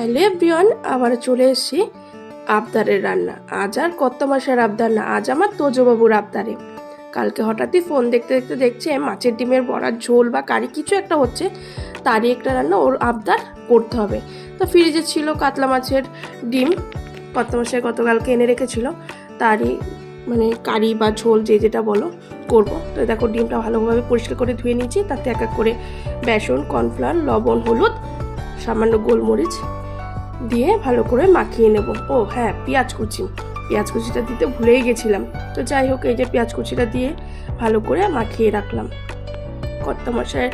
Hello everyone, আবার চলে এসেছি আবদারের রান্না। আজ আর কত মাসের আবদার না, আজ আমার তোজবাবুর আবদারে। কালকে হঠাৎই ফোন দেখতে দেখতে দেখছে মাছের ডিমের বড়ার ঝোল বা কারি কিছু একটা হচ্ছে, তারই একটা রান্না ওর আবদার করতে হবে। তো ফ্রিজে ছিল কাতলা মাছের ডিম, কত মাসে গতকালকে এনে রেখেছিল, তারই মানে কারি বা ঝোল যে যেটা বলো করবো। তো দেখো ডিমটা ভালোভাবে পরিষ্কার করে ধুয়ে নিয়েছি, তাতে এক এক করে বেসন, কর্নফ্লাওয়ার, লবণ, হলুদ, সামান্য গোলমরিচ দিয়ে ভালো করে মাখিয়ে নেব। ও হ্যাঁ, পেঁয়াজ কুচিটা দিতে ভুলেই গেছিলাম। তো যাই হোক, এই যে পেঁয়াজ কুচিটা দিয়ে ভালো করে মাখিয়ে রাখলাম। কর্তা মশাই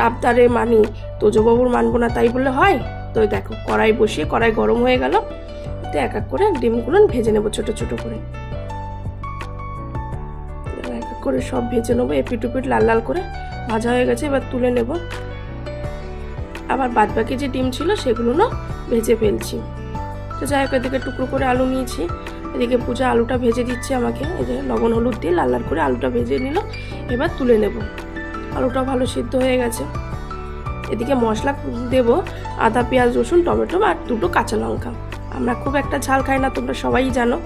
আবদারে মানি, তোজবাবুর মানবো না তাই বললে হয়? তো দেখো কড়াই বসিয়ে কড়াই গরম হয়ে গেল, তো এক এক করে ডিমগুলো ভেজে নেব ছোট ছোট করে। এক এক করে সব ভেজে নেবো, এপিট উপিট লাল লাল করে ভাজা হয়ে গেছে, এবার তুলে নেব। আবার বাদবাকি যে ডিম ছিল সেগুলো না ভেজে ফেলছি। তো যাই হোক, এদিকে টুকরো করে আলু নিয়েছি, এদিকে পূজা আলুটা ভেজে দিচ্ছে আমাকে। এই যে লবণ হলুদ দিয়ে লাল লাল করে আলুটা ভেজে নিল, এবার তুলে নেব। আলুটা ভালো সিদ্ধ হয়ে গেছে। এদিকে মশলা দেব আদা, পেঁয়াজ, রসুন, টমেটো আর দুটো কাঁচা লঙ্কা। আমরা খুব একটা ঝাল খাই না, তোমরা সবাই জানো,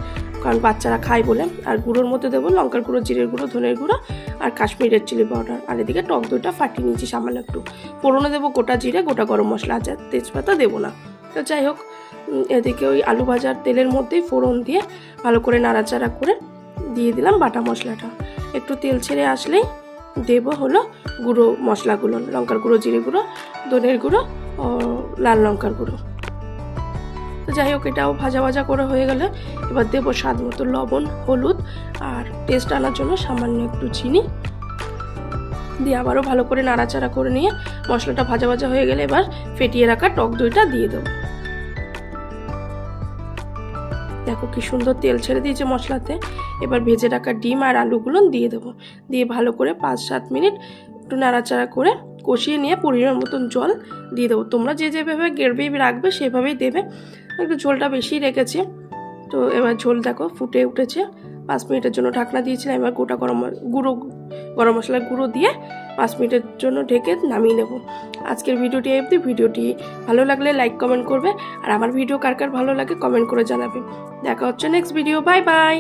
কারণ বাচ্চারা খায় বলে। আর গুঁড়োর মধ্যে দেবো লঙ্কার গুঁড়ো, জিরের গুঁড়ো, ধনের গুঁড়ো আর কাশ্মীরি রেড চিলি পাউডার। আর এদিকে টক দইটা ফাটিয়ে নিয়েছি সামান্য একটু। ফোড়নে দেবো গোটা জিরে, গোটা গরম মশলা, আছে তেজপাতা দেবো না। তো যাই হোক, এদিকে ওই আলু ভাজার তেলের মধ্যেই ফোড়ন দিয়ে ভালো করে নাড়াচাড়া করে দিয়ে দিলাম বাটা মশলাটা। একটু তেল ছেড়ে আসলেই দেবো হলো গুঁড়ো মশলাগুলো, লঙ্কার গুঁড়ো, জিরে গুঁড়ো, ধনের গুঁড়ো ও লাল লঙ্কার গুঁড়ো। তো যাই হোক, এটাও ভাজা ভাজা করে হয়ে গেলে এবার দেবো স্বাদ মতো লবণ, হলুদ আর টেস্ট আনার জন্য সামান্য একটু চিনি দিয়ে আবারও ভালো করে নাড়াচাড়া করে নিয়ে মশলাটা ভাজা ভাজা হয়ে গেলে এবার ফেটিয়ে রাখা টক দইটা দিয়ে দেবো। দেখো কি সুন্দর তেল ছেড়ে দিয়েছে মশলাতে। এবার ভেজে রাখা ডিম আর আলুগুলো দিয়ে দেবো, দিয়ে ভালো করে 5-7 মিনিট একটু নাড়াচাড়া করে কষিয়ে নিয়ে পরিমাণ মতন জল দিয়ে দেবো। তোমরা যে যেভাবে গ্রেভি রাখবে সেভাবেই দেবে, একটু ঝোলটা বেশি রেখেছি। তো এবার ঝোল দেখো ফুটে উঠেছে। 5 মিনিটের জন্য ঢাকনা দিয়েছিলাম, এবার গোটা গরম মশলার গুঁড়ো দিয়ে 5 মিনিটের জন্য ঢেকে নামিয়ে নেব। আজকের ভিডিওটি অবধি। ভিডিওটি ভালো লাগলে লাইক কমেন্ট করবে, আর আমার ভিডিও কার কার ভালো লাগে কমেন্ট করে জানাবে। দেখা হচ্ছে নেক্সট ভিডিও। Bye bye.